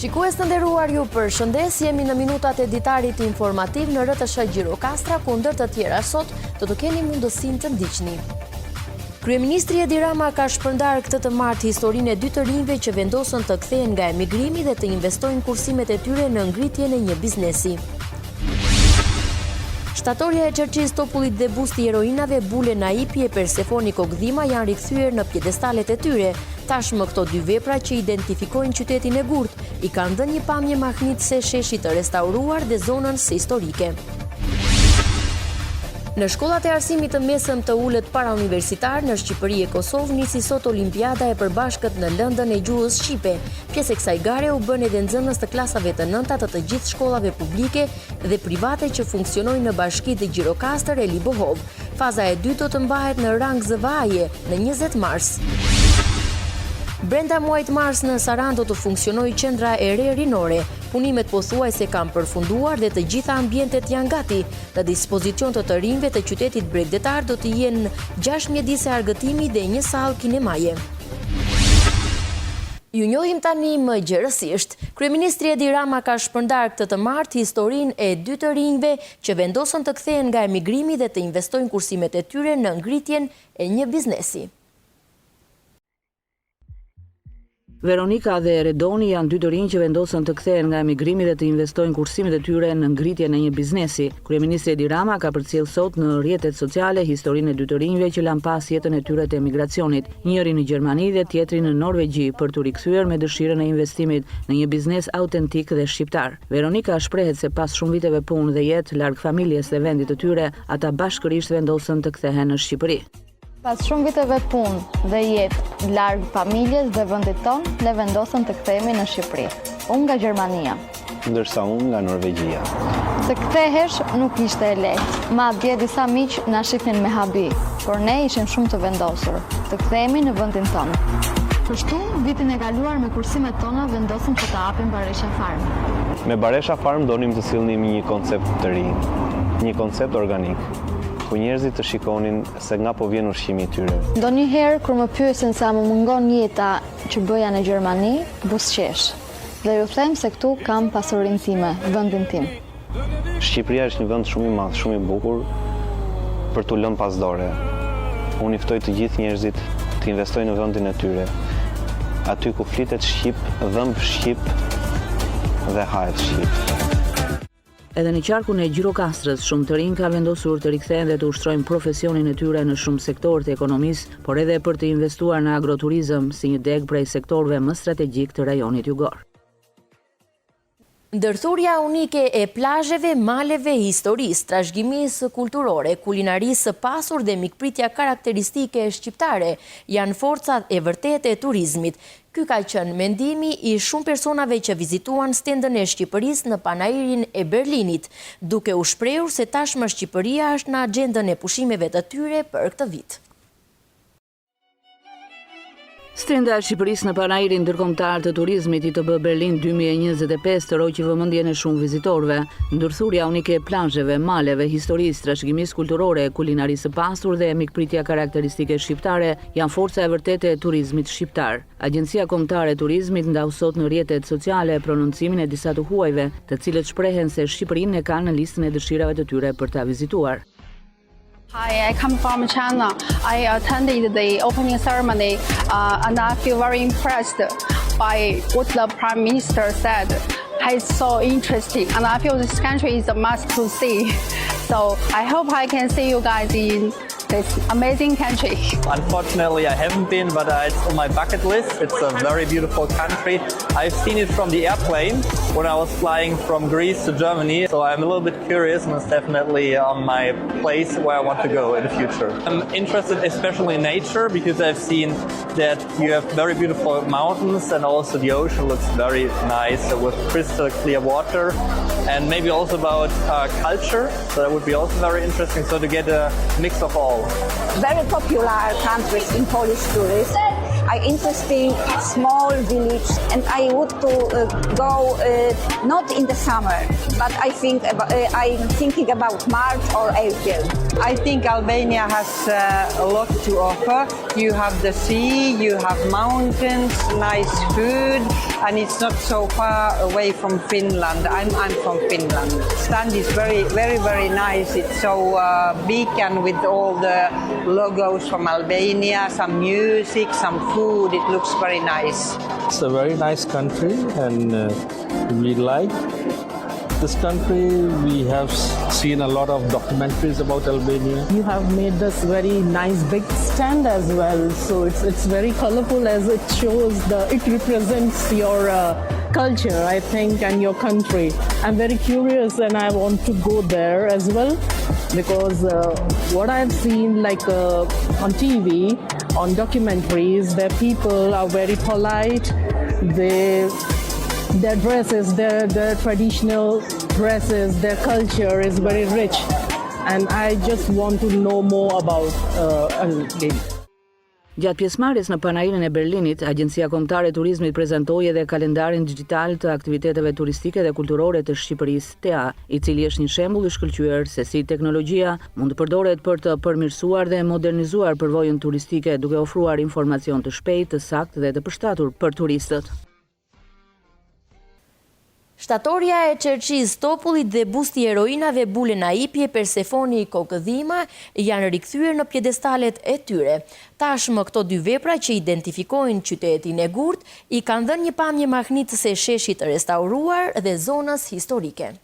Shikues të nderuar, ju përshëndes, jemi në minutat e ditarit informativ në RTS Gjirokastra, ku ndër të tjera sot do të keni mundësinë të ndiqni. Kryeministri Edi Rama ka shpërndar këtë të martë historinë e dy të rinjve që vendosën të kthehen nga emigrimi dhe të investojnë kursimet e tyre në ngritjen e një biznesi. Shtatorja e Çerçis Topullit dhe busti i heroinave Bule Naipi e Persefoni Kokdhima janë rikthyer në pjedestalet e tyre. Tashmë këto dy vepra që identifikojnë qytetin e Gurt i kanë dhënë një pamje mahnitëse sheshit të restauruar dhe zonën së historike. Në shkollat e arsimit të mesëm të ulët parauniversitar në Shqipëri e Kosovë nisi sot Olimpiada e përbashkët në Lëndën e Gjuhës Shqipe. Pjesë e kësaj gare u bën edhe nxënës të klasave të nënta të gjithë shkollave publike dhe private që funksionojnë në bashkitë Gjirokastër e Libohov. Faza e dytë do të mbahet në rang zëvaje në 20 mars. Brenda muajit mars në Saran do të funksionojë qendra e re rinore. Punimet pothuajse kanë përfunduar dhe të gjitha ambientet janë gati. Në dispozicion të rinjve të qytetit bregdetar do të jenë 6 mjedise argëtimi dhe një sallë kinemaje. Ju njohim tani më gjerësisht. Kryeministri Edi Rama ka shpërndar këtë të martë historinë e dy të rinjve që vendosën të kthehen nga emigrimi dhe të investojnë kursimet e tyre në ngritjen e një biznesi. Veronika dhe Redoni janë dy të rinj që vendosën të kthehen nga emigrimi dhe të investojnë kursimet e tyre në ngritjen e një biznesi. Kryeministri Edi Rama ka përcjell sot në rrjetet sociale historinë e dy të rinjve që lanë pas jetën e tyre të emigracionit, njëri në Gjermani dhe tjetri në Norvegji, për të rikthyer me dëshirën e investimit në një biznes autentik dhe shqiptar. Veronika shprehet se pas shumë viteve punë dhe jetë larg familjes dhe vendit të tyre, ata bashkërisht vendosën të kthehen në Shqipëri. Pas shumë viteve punë dhe jetë larg familjes dhe vendit tonë, ne vendosëm të kthehemi në Shqipëri. Unë nga Gjermania. Ndërsa unë nga Norvegjia. Të kthehesh nuk ishte e lehtë. Madje disa miq na shihnin me habi, por ne ishim shumë të vendosur të kthehemi në vendin tonë. Kështu, vitin e kaluar me kursimet tona vendosëm që të hapim Baresha Farm. Me Baresha Farm donim të sillnim një koncept të ri, një koncept organik, ku njerëzit të shikonin se nga po vjen ushqimi i tyre. Ndonjëherë kur më pyesin sa më mungon jeta që bëja në Gjermani, buzëqesh. Dhe ju them se këtu kam pasurinë time, vendin tim. Shqipëria është një vend shumë i madh, shumë i bukur për t'u lënë pas dore. Unë i ftoj të gjithë njerëzit të investojnë në vendin e tyre. Aty ku flitet shqip, dhëmb shqip dhe hahet shqip. Edhe në qarkun e Gjirokastrës, shumë të rinj kanë vendosur të rikthehen dhe të ushtrojnë profesionin e tyre në shumë sektorë të ekonomisë, por edhe për të investuar në agroturizëm si një deg prej sektorëve më strategjik të rajonit jugor. Ndërthurja unike e plazheve, maleve, historisë, trashëgimisë kulturore, kulinarisë së pasur dhe mikpritja karakteristike shqiptare janë forcat e vërtetë e turizmit. Ky ka qenë mendimi i shumë personave që vizituan stendën e Shqipërisë në panairin e Berlinit, duke u shprehur se tashmë Shqipëria është në agjendën e pushimeve të tyre për këtë vit. Stenda e Shqipërisë në panairin ndërkombëtar të turizmit ITB Berlin 2025 të roqi vëmendjen e shumë vizitorëve. Ndërthurja unike e plazheve, maleve, historisë, trashëgimisë kulturore, kulinarisë së pasur dhe mikpritja karakteristike shqiptare janë forca e vërtetë e turizmit shqiptar. Agjencia Kombëtare e Turizmit ndau sot në rrjetet sociale prononcimin e disa të huajve, të cilët shprehen se Shqipërinë e kanë në listën e dëshirave të tyre për ta vizituar. Hi, I come from China. I attended the opening ceremony and I feel very impressed by what the Prime Minister said. It's so interesting and I feel this country is a must to see. So I hope I can see you guys in this amazing country. Unfortunately, I haven't been, but it's on my bucket list. It's a very beautiful country. I've seen it from the airplane when I was flying from Greece to Germany. So I'm a little bit curious and it's definitely on my place where I want to go in the future. I'm interested especially in nature because I've seen that you have very beautiful mountains and also the ocean looks very nice with crystal clear water, and maybe also about culture. So that would be also very interesting. So to get a mix of all. Very popular countries in Polish tourism. I interested in small village, and I would to go not in the summer, but I'm thinking about March or April. I think Albania has a lot to offer. You have the sea, you have mountains, nice food, and it's not so far away from Finland. I'm from Finland. Stand is very nice. It's so big and with all the logos from Albania, some music, some food. It looks very nice. It's a very nice country, and we like this country. We have seen a lot of documentaries about Albania. You have made this very nice big stand as well, so it's very colorful as it shows it represents your culture, I think, and your country. I'm very curious and I want to go there as well because what I've seen on TV, on documentaries, the people are very polite. Their dresses, their traditional dresses, their culture is very rich, and I just want to know more about Albania. Gjatë pjesëmarrjes në Panairin e Berlinit, Agjencia Kombëtare e Turizmit prezantoi edhe kalendarin digjital të aktiviteteve turistike dhe kulturore të Shqipërisë, TEA, i cili është një shembull i shkëlqyer se si teknologjia mund të përdoret për të përmirësuar dhe modernizuar përvojën turistike duke ofruar informacion të shpejtë, të saktë dhe të përshtatur për turistët. Shtatorja e Çerçisë Topullit dhe busti i heroinave Bule Naipje, Persefoni Kokëdhima janë rikthyer në pjedestalet e tyre. Tashmë këto dy vepra që identifikojnë qytetin e Gurt i kanë dhënë një pamje mahnitëse sheshit të restauruar dhe zonës historike.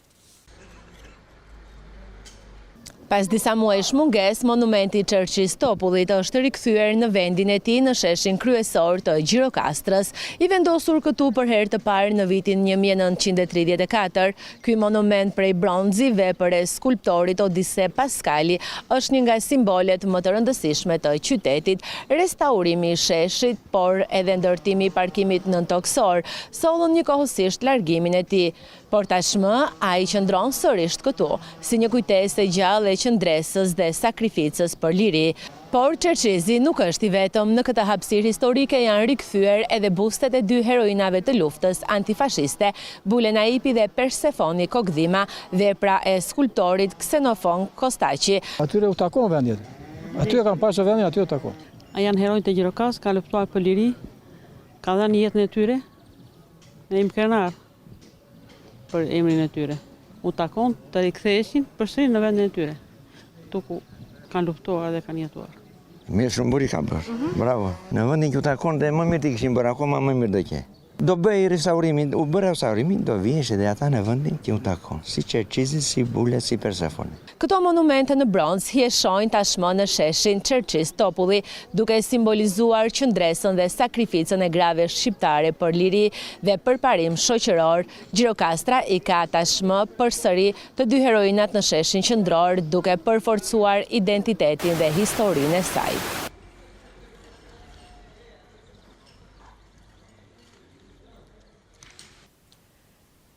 Pas disa muajsh munges, monumenti Çerçisë Topullit është rikthyer në vendin e tij në sheshin kryesor të Gjirokastrës, i vendosur këtu për herë të parë në vitin 1934. Ky monument prej bronzive për e skulptorit Odise Paskali është një nga simbolet më të rëndësishme të qytetit. Restaurimi i sheshit, por edhe ndërtimi i parkimit nëntoksor, sollën njëkohësisht largimin e tij. Por tashmë ai qëndron sërish këtu, si një kujtesë e gjallë e qëndresës dhe sakrificës për liri. Por Çerçizi nuk është i vetëm. Në këtë hapësirë historike janë rikthyer edhe bustet e dy heroinave të luftës antifashiste, Bule Naipi dhe Persefoni Kokëdhima, vepra e skulptorit Xenofon Kostaqi. Atyre u takon vendjet. Aty kanë pasur vendin, aty u takon. Janë heronjtë e Gjirokas, ka luftuar për liri, ka dhënë jetën e tyre, në im krenar për emrin e tyre. U takon të riktheheshin përsëri në vendin e tyre, këtu ku kanë luftuar dhe kanë jetuar. Mirë shumë buri kam bërë, bravo. Në vendin që u takon dhe më mirë t'i këshim bërë, akoma më mirë do kje. Do bëj restaurimin, u bërë restaurimin, do vihesh edhe ata në vendin që u takon, si Çerçizi, si Bule, si Persefoni. Këto monumente në bronz hieshojnë tashmë në sheshin Çerçisë Topulli, duke simbolizuar qëndresën dhe sakrificën e grave shqiptare për liri dhe përparim shoqëror. Gjirokastra i ka tashmë përsëri të dy heroinat në sheshin qendror, duke përforcuar identitetin dhe historinë e saj.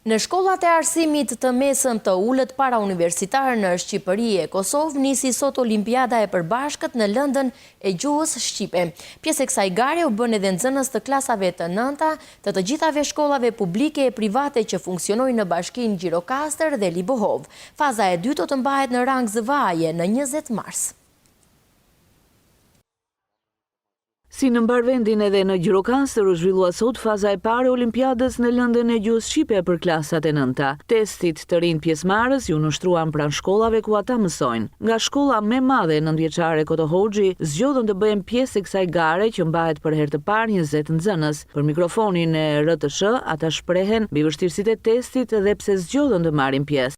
Në shkollat e arsimit të mesëm të ullët para universitar në Shqipëri e Kosovë nisi sot Olimpiada e përbashkët në Lëndën e Gjuhës Shqipe. Pjesë e kësaj gare u bën edhe nxënës të klasave të nënta të gjithave shkollave publike e private që funksionojnë në bashkinë Gjirokastër dhe Libohov. Faza e dytë do të mbahet në rang zëvaje në 20 mars. Si në mbarvendin edhe në Gjirokastër u zhvillua sot faza e parë e Olimpiadës në Lëndën e Gjuhës Shqipe për klasat e nënta. Testit të rinj pjesëmarrës ju nushtruan pranë shkollave ku ata mësojnë. Nga shkolla më e madhe nëntëvjeçare Koto Hoxhi zgjodhën të bëhen pjesë e kësaj gare që mbahet për herë të parë 20 nxënës. Për mikrofonin e RTS, ata shprehen mbi vështirësitë e testit dhe pse zgjodhën të marrin pjesë.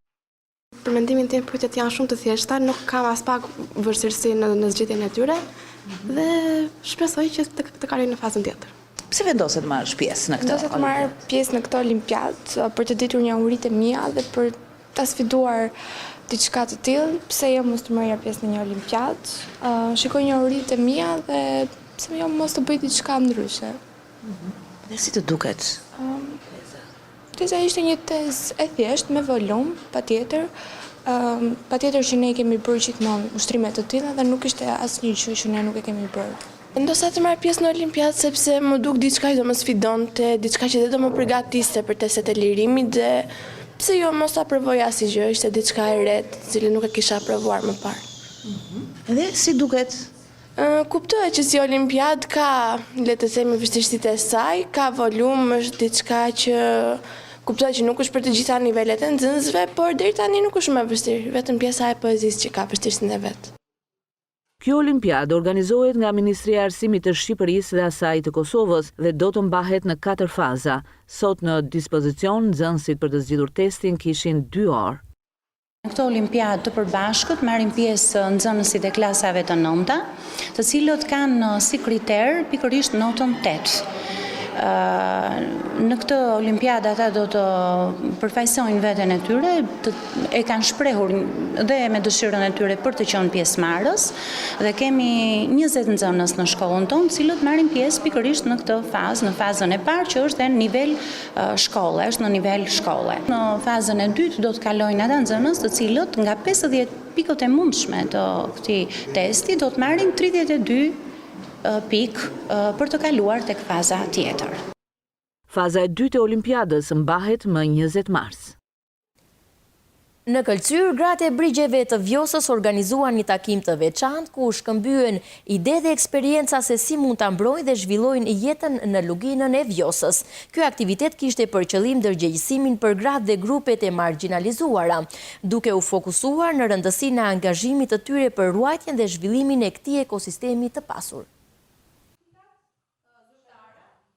Për mendimin tim pyetjet janë shumë të thjeshta, nuk kam as pak vështirësi në zgjedhjen e tyre. Dhe shpresoj që të kaloj në fazën tjetër. Pse vendoset marrësh pjesë në këtë? Vendoset të marr pjesë në këtë olimpiadë për të ditur njohuritë e mia dhe për ta sfiduar diçka të tillë. Pse jo mos të marrja pjesë në një olimpiadë? Shikoj njohuritë e mia dhe pse jo mos të bëj diçka ndryshe. Dhe si të duket? Teza ishte një tezë e thjeshtë me volum, patjetër. Patjetër që ne kemi bërë gjithmonë ushtrime të tilla dhe nuk ishte asnjë gjë që ne nuk e kemi bërë. Vendosa të marr pjesë në olimpiadë sepse më duk diçka që do më sfidonte, diçka që do më përgatiste për testet e lirimit dhe pse jo mos ta provoj asnjë gjë, ishte diçka e re, të cilën nuk e kisha provuar më parë. Dhe si duket? Kuptohet që si olimpiad ka, le të themi, vështirësitë e saj, ka volum, është diçka që kuptohet që nuk është për të gjitha nivelet e nxënësve, por deri tani nuk është shumë e vështirë, vetëm pjesa e poezisë që ka vështirësinë e vet. Kjo olimpiadë organizohet nga Ministria e Arsimit të Shqipërisë dhe asaj të Kosovës dhe do të mbahet në 4 faza. Sot në dispozicion nxënësit për të zgjidhur testin kishin 2 orë. Në këtë olimpiadë të përbashkët marrin pjesë nxënësit e klasave të 9-ta, të cilët kanë si kriter pikërisht notën 8. Në këtë olimpiadë ata do të përfaqësojnë veten e tyre, e kanë shprehur dhe me dëshirën e tyre për të qenë pjesëmarrës dhe kemi 20 nxënës në shkollën tonë, të cilët marrin pjesë pikërisht në këtë fazë, në fazën e parë që është në nivel shkolle, është në nivel shkolle. Në fazën e dytë do të kalojnë ata nxënës të cilët nga 50 pikët e mundshme të këtij testi do të marrin 32 pikë për të kaluar tek faza tjetër. Faza e dytë e olimpiadës mbahet më 20 mars. Në Këlqyr, gratë e brigjeve të Vjosës organizuan një takim të veçantë ku shkëmbyen ide dhe eksperienca se si mund ta mbrojnë dhe zhvillojnë jetën në luginën e Vjosës. Ky aktivitet kishte për qëllim ndërgjegjësimin për gratë dhe grupet e marginalizuara, duke u fokusuar në rëndësinë e angazhimit të tyre për ruajtjen dhe zhvillimin e këtij ekosistemi të pasur.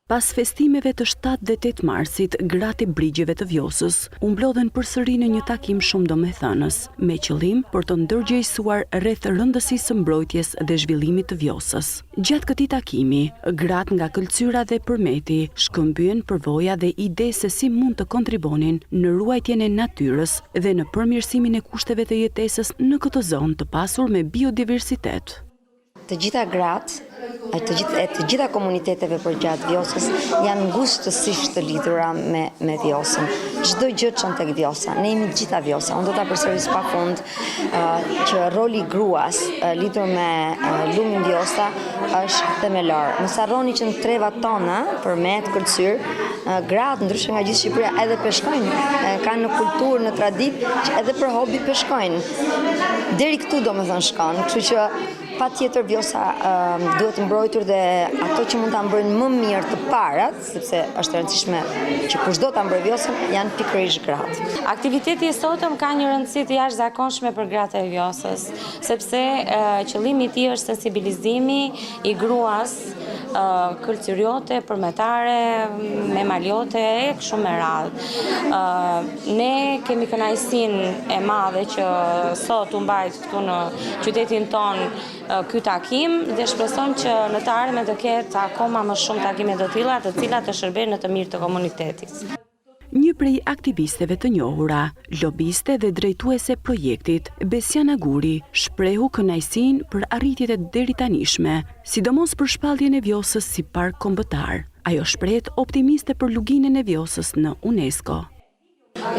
Pas festimeve të 7 dhe 8 marsit, gratë e brigjeve të Vjosës u mblodhen përsëri në një takim shumë domethënës, me qëllim për të ndërgjegjësuar rreth rëndësisë së mbrojtjes dhe zhvillimit të Vjosës. Gjatë këtij takimi, gratë nga Këlqyra dhe Përmeti shkëmbyen përvoja dhe ide se si mund të kontribonin në ruajtjen e natyrës dhe në përmirësimin e kushteve të jetesës në këtë zonë të pasur me biodiversitet. Të gjitha gratë, të gjitha komuniteteve përgjatë Vjosës janë ngushtësisht të lidhura me Vjosën. Çdo gjë çon tek Vjosa. Ne jemi të gjitha Vjosa. Unë do ta përsëris pafund që roli i gruas lidhur me lumin Vjosa është themelor. Mos harroni që në trevat tona, Përmet, Këlqyr, gratë ndryshe nga gjithë Shqipëria edhe peshkojnë, kanë në kulturë, në traditë që edhe për hobi peshkojnë. Deri këtu domethënë shkon, kështu që patjetër Vjosa duhet mbrojtur dhe ato që mund ta mbrojnë më mirë të parat, sepse është e rëndësishme që kushdo ta mbrojë Vjosën, janë pikërisht gratë. Aktiviteti i sotëm ka një rëndësi të jashtëzakonshme për gratë e Vjosës, sepse qëllimi i tij është sensibilizimi i gruas këlqyriote, përmetare, memaliote e kështu me radhë. Ne kemi kënaqësinë e madhe që sot u mbajt këtu në qytetin ton ky takim dhe shpresojmë që në të ardhmen të ketë akoma më shumë takime të tilla, të cilat të shërbejnë në të mirë të komunitetit. Një prej aktivisteve të njohura, lobiste dhe drejtuese projektit, Besiana Guri, shprehu kënaqësinë për arritjet e deritanishme, sidomos për shpalljen e Vjosës si park kombëtar. Ajo shprehet optimiste për luginën e Vjosës në UNESCO.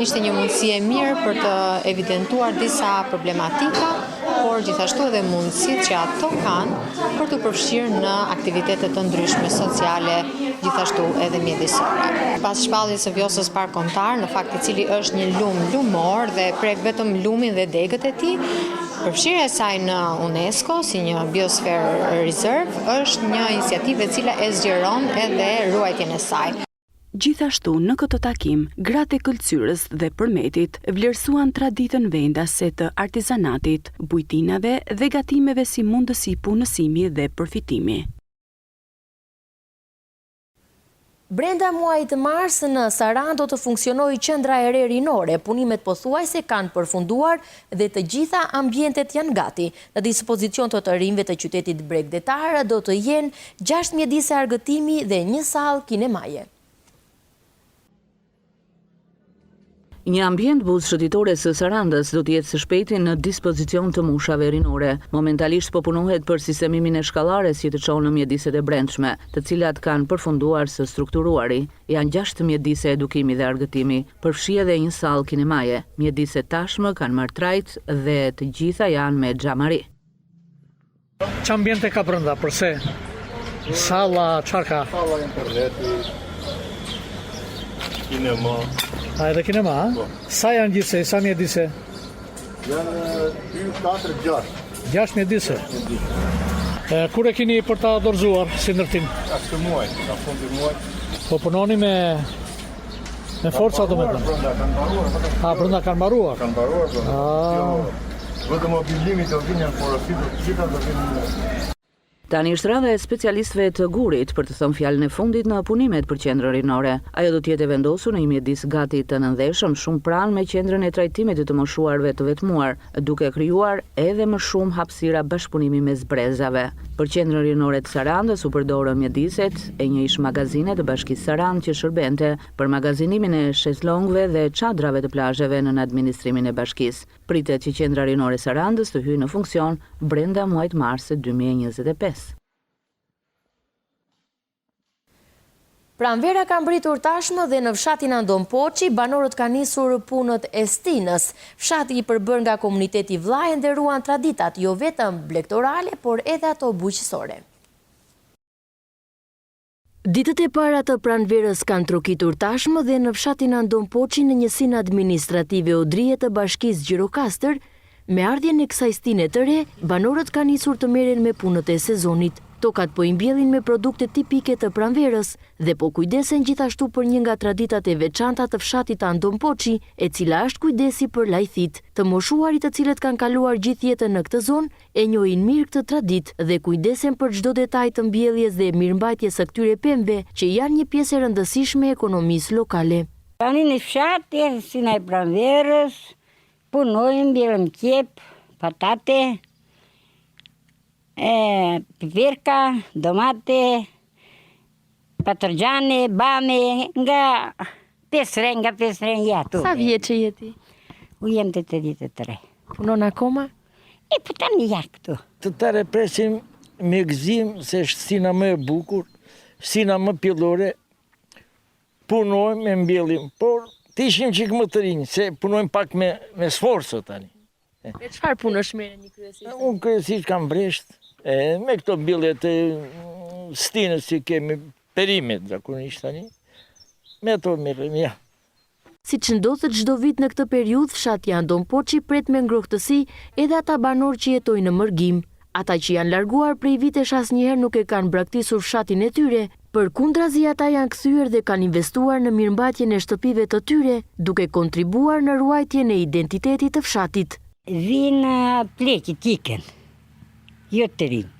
Ishte një mundësi e mirë për të evidentuar disa problematika, por gjithashtu edhe mundësitë që ato kanë për të përfshirë në aktivitete të ndryshme sociale, gjithashtu edhe mjedisore. Pas shpalljes së Vjosës park kombëtar, në fakt i cili është një lum lumor dhe prek vetëm lumin dhe degët e tij, përfshirja e saj në UNESCO si një biosphere reserve është një iniciativë e cila e zgjeron edhe ruajtjen e saj. Gjithashtu në këtë takim, gratë e Këlqyrës dhe Përmetit vlerësuan traditën vendase të artizanatit, bujtinave dhe gatimeve si mundësi punësimi dhe përfitimi. Brenda muajit mars në Saran do të funksionojë qendra e re rinore. Punimet pothuajse kanë përfunduar dhe të gjitha ambientet janë gati. Në dispozicion të rinjve të qytetit bregdetar do të jenë 6 mjedise argëtimi dhe 1 sallë kinemaje. Një ambient buzë shëtitore së Sarandës do të jetë së shpejti në dispozicion të mushave rinore. Momentalisht po punohet për sistemimin e shkallares që të çon në mjediset e brendshme, të cilat kanë përfunduar së strukturuari. Janë 6 mjedise edukimi dhe argëtimi, përfshi edhe 1 sallë kinemaje. Mjediset tashmë kanë marrë trajt dhe të gjitha janë me xhamari. Ç'ambiente ka brenda, përse? Salla, çfarë ka? Salla interneti, kinema. A edhe kinema, ha? Sa janë gjithsej, sa mjedise? Janë 2, 4, 6. 6 mjedise. Kur e keni për ta dorëzuar si ndërtim? Këtë muaj, ka fundi muaj. Po punoni me forca do me thënë? Brenda kanë mbaruar? Kanë mbaruar, vetëm mobilimi të vinjën porositë, gjitha do vinë. Tani është rradha e specialistëve të gurit për të thënë fjalën e fundit në punimet për qendrën rinore. Ajo do të jetë vendosur në një mjedis gati të nëndeshëm shumë pranë me qendrën e trajtimit të moshuarve të vetmuar, duke krijuar edhe më shumë hapësira bashkëpunimi mes brezave. Për qendrën rinore të Sarandës u përdorën mjediset e një ish magazine të Bashkisë Sarandë që shërbente për magazinimin e sheslongëve dhe çadrave të plazheve në administrimin e bashkisë. Pritet që qendra rinore e Sarandës të hyjë në funksion brenda muajit marsit 2025. Pranvera ka mbritur tashmë dhe në fshatin Andon Poçi, banorët kanë nisur punët e stinës. Fshati i përbër nga komuniteti vllaj nderuan traditat, jo vetëm blegtorale, por edhe ato bujqësore. Ditët e para të pranverës kanë trokitur tashmë dhe në fshatin Andon Poçi në njësinë administrative Odrije të Bashkisë Gjirokastër, me ardhjen e kësaj stine të re, banorët kanë nisur të merren me punët e sezonit. Tokat po i mbjellin me produkte tipike të pranverës dhe po kujdesen gjithashtu për një nga traditat e veçanta të fshatit Andon Poçi, e cila është kujdesi për lajthit. Të moshuarit të cilët kanë kaluar gjithë jetën në këtë zonë e njohin mirë këtë traditë dhe kujdesen për çdo detaj të mbjelljes dhe mirëmbajtjes së këtyre pemëve që janë një pjesë e rëndësishme e ekonomisë lokale. Tani në fshat, si në pranverës, punojmë, mbjellëm qep, patate, piperka, domate, patërgjane, bame, nga 5 re jatu. Sa vjeç jeti? U jem të 83. Punon akoma? Po tani ja këtu. Të tëre presim me gëzim se është stina më e bukur, stina më pjellore, punojmë me mbjellim, por të ishim qikë më të rinjë, se punojmë pak me sforzo tani. E çfarë punësh merren një kryesisht? Unë kryesisht kam bresht, me këto mbjellje të stinës që kemi perimet zakonisht tani, me ato merrem, ja. Siç ndodhet çdo vit në këtë periudhë, fshati Andon Poçi pret me ngrohtësi edhe ata banorë që jetojnë në mërgim. Ata që janë larguar prej vitesh asnjëherë nuk e kanë braktisur fshatin e tyre, përkundrazi ata janë kthyer dhe kanë investuar në mirëmbajtjen e shtëpive të tyre, duke kontribuar në ruajtjen e identitetit të fshatit. Vinë plekit iken, jo të rinë.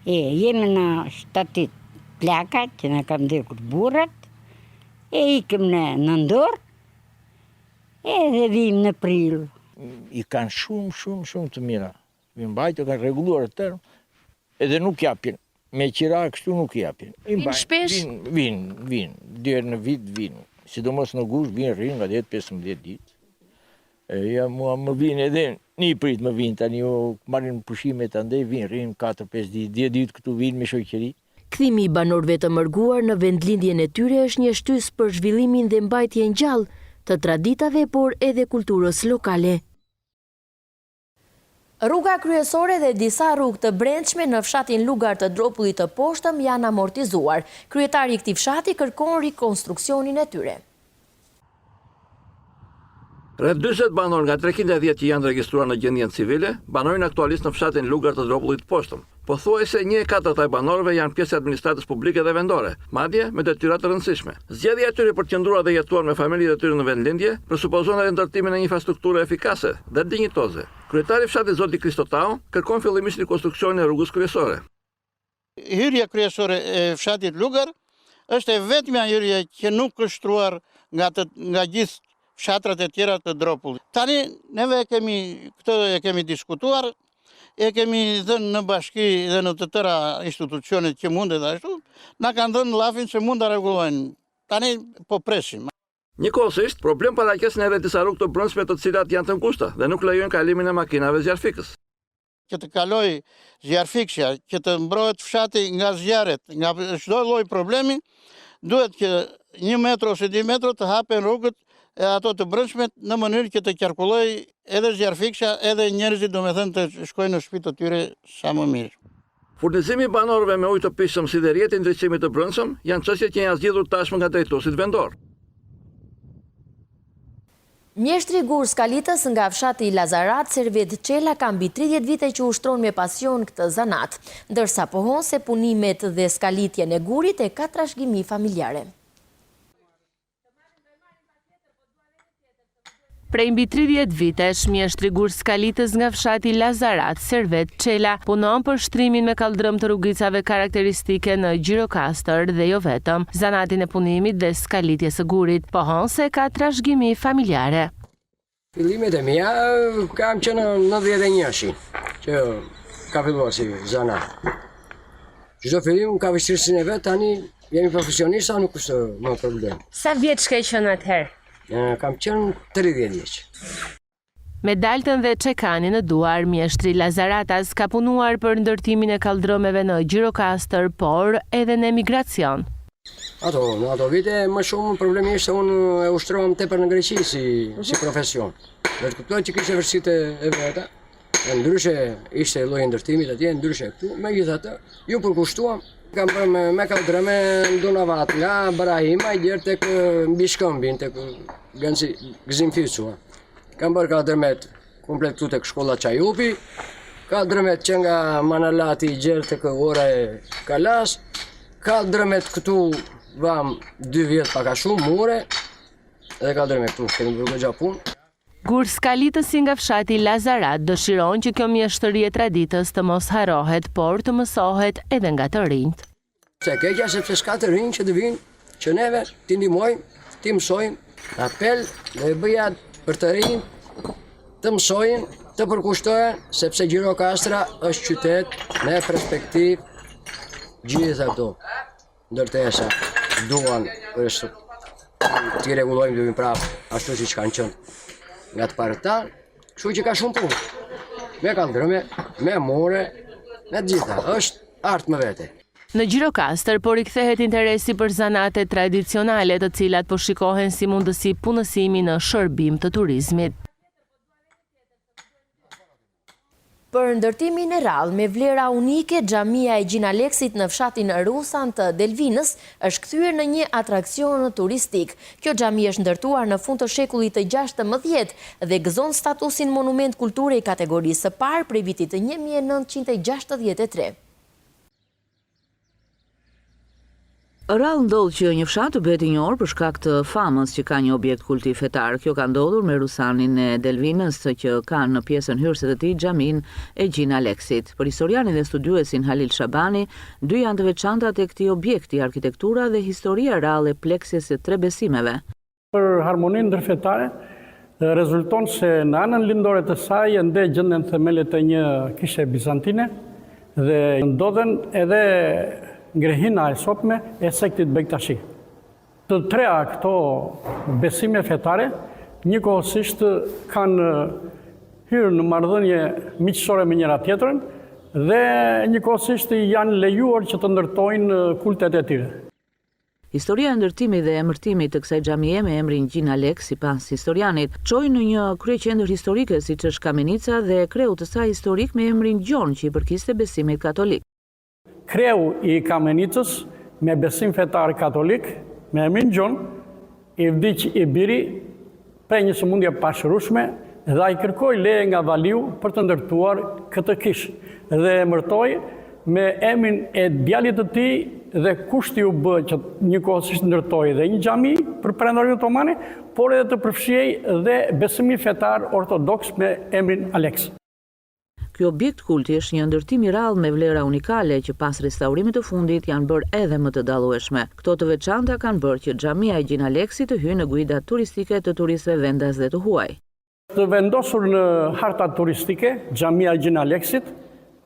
Jemi në shtatit plaka që në kam ndekur burrat, ikem në nëndor, edhe vim në prill. I kanë shumë të mira. Mirëmbajtje kanë rregulluar të tërë, edhe nuk japin. Me qira kështu nuk japin. Vinë shpesh? Vinë. Dherë në vit vinë. Sidomos në gush vinë rrinë nga 10-15 ditë. Ja mua më vinë edhe një prit më vinë tani, marrin pushime të andej, vinë rrinë 4-5 ditë, 10 ditë këtu vinë me shoqëri. Kthimi i banorëve të mërguar në vendlindjen e tyre është një shtys për zhvillimin dhe mbajtjen gjallë të traditave, por edhe kulturës lokale. Rruga kryesore dhe disa rrugë të brendshme në fshatin Lugar të Dropullit të Poshtëm janë amortizuar. Kryetari i këtij fshati kërkon rikonstruksionin e tyre. Rreth 40 banor nga 310 që janë regjistruar në gjendjen civile, banojnë aktualisht në fshatin Lugar të Dropullit të Poshtëm. Pothuajse 1/4 e banorëve janë pjesë e administratës publike dhe vendore, madje me detyra të rëndësishme. Zgjedhja e tyre për të qëndruar dhe jetuar me familjet e tyre në vendlindje presupozon edhe ndërtimin e një infrastrukture efikase dhe dinjitoze. Kryetari i fshatit Zoti Kristotau kërkon fillimisht rikonstruksionin e rrugës kryesore. Hyrja kryesore e fshatit Lugar është e vetmja hyrje që nuk është shtruar nga gjithë fshatrat e tjera të Dropullit. Tani neve këtë e kemi diskutuar, e kemi dhënë në bashki dhe në të tëra institucionet që mundet ashtu, na kanë dhënë llafin se mund ta rregullojnë. Tani po presim. Njëkohësisht, problem paraqesin edhe disa rrugë të brendshme të cilat janë të ngushta dhe nuk lejojnë kalimin e makinave zjarfikës. Që të kaloj zjarfikëshja, që të mbrohet fshati nga zjarret, nga çdo lloj problemi, duhet që 1 metër ose 2 metra të hapen rrugët e ato të brendshmet në mënyrë që të qarkulloj edhe zjarfikëshja edhe njerëzit domethënë të shkojnë në shtëpitë të tyre sa më mirë. Furnizimi i banorëve me ujë të pishëm si dhe rrjeti i ndriçimit të brendshëm janë çështje që janë zgjidhur tashmë nga drejtuesit vendor. Mjeshtri Gur Skalitës nga fshati Lazarat, Servet Çela, ka mbi 30 vite që ushtron me pasion këtë zanat, ndërsa pohon se punimet dhe skalitjen e gurit e ka trashëgimi familjare. Prej mbi 30 vitesh, mjeshtri Gur Skalitës nga fshati Lazarat, Servet Çela, punon për shtrimin me kaldrëm të rrugicave karakteristike në Gjirokastër dhe jo vetëm, zanatin e punimit dhe skalitjes së gurit, pohon se ka trashëgimi familjare. Fillimet e mia kam qenë në 91-shin, që ka filluar si zanat. Çdo fillim ka vështirësinë e vet, tani jemi profesionista, nuk është më problem. Sa vjeç ke qenë atëherë? Kam qenë 30 vjeç. Me daltën dhe çekanin në duar, mjeshtri Lazaratas ka punuar për ndërtimin e kaldrëmeve në Gjirokastër, por edhe në emigracion. Në ato vite më shumë problemi ishte unë e ushtrohem tepër në Greqi si profesion. Dhe të kuptoj që kishte vështirësitë e veta. Ndryshe ishte lloji ndërtimit atje, ndryshe këtu. Megjithatë, ju përkushtuam. Kam bërë me kaldrëme në Dunavat, nga Barahima i djerë tek mbi Shkëmbin, tek Gëzim Fiçua. Kam bërë kaldrëmet komplet këtu tek shkolla Çajupi, kaldrëmet që nga Manalati i gjerë tek ora e Kalas, kaldrëmet këtu vam 2 vjet paka shumë, mure, edhe kaldrëmet këtu, kemi bërë goxha punë. Gur Skalitësi nga fshati Lazarat dëshiron që kjo mjeshtëri e traditës të mos harrohet, por të mësohet edhe nga të rinjt. Se keqja sepse s'ka të rinj që të vinë, që neve t'i ndihmojmë, t'i mësojmë, apel dhe bëja për të rinj të mësojnë, të përkushtohen, sepse Gjirokastra është qytet me perspektiv gjitha këto ndërtesa duan është t'i rregullojmë dhe prapë ashtu siç kanë qenë nga të parët tanë, kështu që ka shumë punë. Me kaldrëme, me more, me gjitha, është artë më vete. Në Gjirokastër po rikthehet interesi për zanate tradicionale, të cilat po shikohen si mundësi punësimi në shërbim të turizmit. Për ndërtimin e rrallë me vlera unike, xhamia e Gjin Aleksit në fshatin Rusan të Delvinës është kthyer në një atraksion turistik. Kjo xhami është ndërtuar në fund të shekullit të 16 dhe gëzon statusin monument kulture i kategorisë së parë prej vitit të 1963. Rrallë ndodh që një fshat të bëhet i njohur për shkak të famës që ka një objekt kulti fetar. Kjo ka ndodhur me Rusanin e Delvinës, që kanë në pjesën hyrëse të tij xhamin e Gjin Aleksit. Për historianin dhe studiuesin Halil Shabani, dy janë të veçanta tek këtij objekti, arkitektura dhe historia e rrallë e pleksjes së 3 besimeve. Për harmoninë ndërfetare rezulton se në anën lindore të saj ende gjenden themelet e një kishe bizantine dhe ndodhen edhe ngrehina e sopme e sektit Bektashi. Të treja këto besime fetare njëkohësisht kanë hyrë në marrëdhënie miqësore me njëra tjetrën dhe njëkohësisht janë lejuar që të ndërtojnë kultet e tyre. Historia e ndërtimit dhe emërtimit të kësaj xhamie me emrin Gjin Alek, sipas historianit, çoi në një kryeqendër historike siç është Kamenica dhe kreu të saj historik me emrin Gjon, që i përkiste besimit katolik. Kreu i Kamenicës me besim fetar katolik, me emrin Gjon, i vdiq i biri prej një sëmundje pashërueshme dhe ai kërkoi leje nga valiu për të ndërtuar këtë kishë dhe emërtoi me emrin e djalit të tij dhe kushti u bë që njëkohësisht ndërtoi dhe një xhami për Perandorinë Otomane, por edhe të përfshijej dhe besimi fetar ortodoks me emrin Aleks. Ky objekt kulti është një ndërtim i rrallë me vlera unikale që pas restaurimit të fundit janë bërë edhe më të dallueshme. Këto të veçanta kanë bërë që xhamia e Gjin Aleksit të hyjë në guidat turistike të turistëve vendas dhe të huaj. Të vendosur në hartat turistike, xhamia e Gjin Aleksit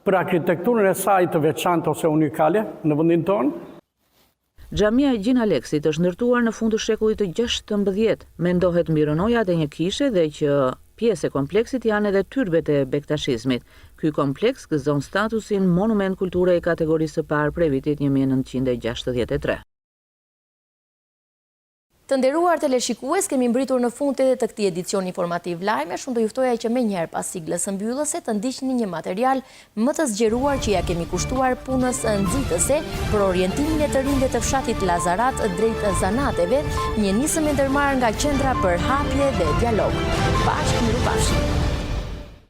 për arkitekturën e saj të veçantë ose unikale në vendin tonë. Xhamia e Gjin Aleksit është ndërtuar në fund të shekullit të 16. Mendohet mbi rënojat e një kishe dhe që pjesë e kompleksit janë edhe tyrbet e bektashizmit. Ky kompleks gëzon statusin monument kulture i kategorisë së parë prej vitit 1963. Të nderuar teleshikues, kemi mbritur në fund edhe të këtij edicioni informativ lajme. Shumë do juftoja që menjëherë pas siglës së mbyllëse të ndiqni një material më të zgjeruar që ja kemi kushtuar punës nxitëse për orientimin e të rinjve të fshatit Lazarat drejt zanateve, një nisëm e ndërmarrë nga Qendra për Hapje dhe Dialog. Bashkë, mirupafshim.